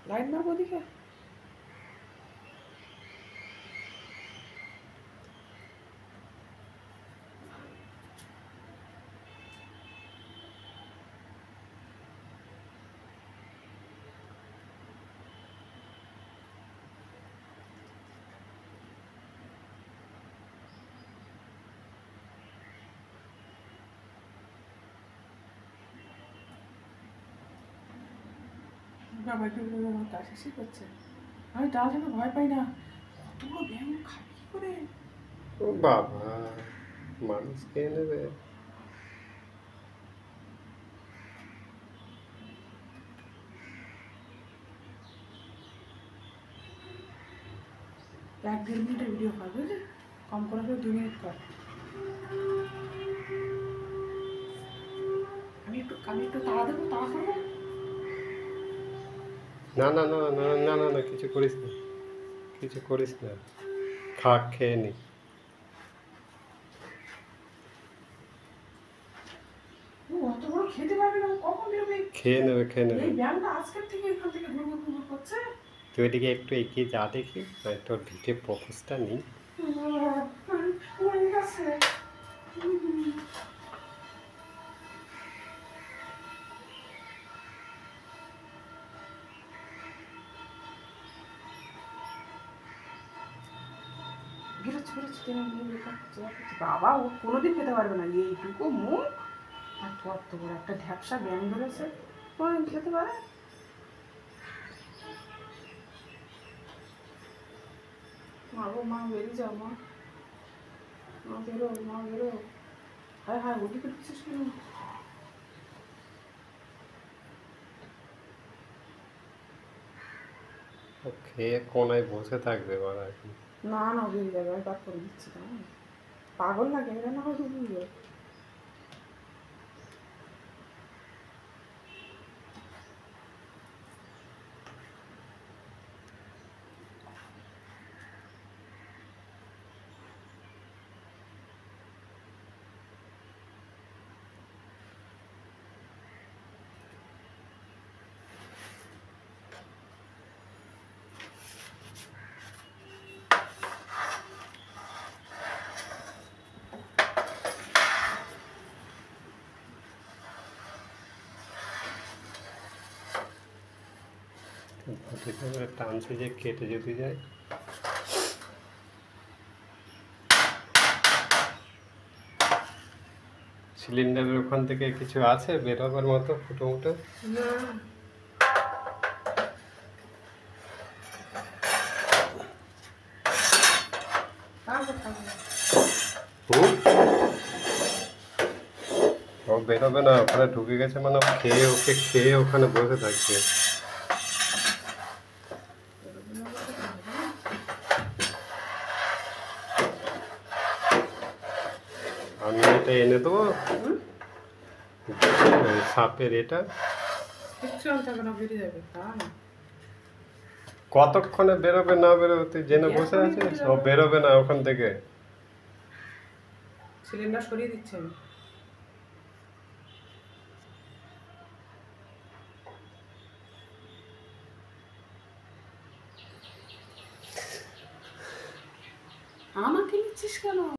Line মারবো ওদিকে। বাবা একটু কাজ শেষই করছে। আমি ডাল খেতে ভয় পাই না, কত বড় ব্যাঙ খাবি কি করে? ও বাবা, মানুষ খেয়ে নেবে। এক দেড় মিনিটের ভিডিও কর বুঝলি, কম করে হলে 2 মিনিট কর। আমি একটু তাড়া দেবো, তাড়া করবো। না না না না না না না, কিছু করিস না, কিছু করিস না, খা, খেয়ে নি। ও অত বড় খেতে পারবে না, ও কখন বেরোবে? খেয়ে নেবে, খেয়ে নেবে। এই ব্যাঙটা আজকের থেকে এখান থেকে ঘুরঘুর ঘুরঘুর করছে। তুই এদিকে একটু এগিয়ে যা দেখি, তোর ভিটে প্রপোজটা নিই। হয়ে গেছে। বেরোচ্ছে বেরোচ্ছে, টেনে নিয়ে বেরোচ্ছে। বাবা ও কোনোদিন খেতে পারবে না, এইটুকু মুখ আর অত বড় একটা ঢ্যাপসা ব্যাঙ ধরেছে, কোনোদিন খেতে পারে? মা গো মা, বেরিয়ে যাও মা, মা বেরো, মা বেরো। হায় হায়, ওদিকে ঢুকছিস কেন? ও খেয়ে কোনায় বসে থাকবে বড় এখন। না না, বেরিয়ে যাবে, আমি বার করে দিচ্ছি না। পাগল লাগে এরা, না হয় ডুবিয়ে। টানছে যে কেটে যদি যায়। সিলিন্ডারের ওখান থেকে কিছু আছে বেরোবার মতো ফুটো ফুটো? না থাকবে থাকবে। হুম? ও বেরোবে না, ওখানে ঢুকে গেছে মানে ওকে খেয়ে ওখানে বসে থাকবে। আমি এটা এনে দেবো, সাপের এটা। কিচ্ছু আনতে হবে না, বেরিয়ে যাবে তা না। কতক্ষণে বেরোবে না বেরোবে তুই জেনে বসে আছিস? ও বেরোবে না ওখান থেকে। সিলিন্ডার সরিয়ে দিচ্ছে আমি।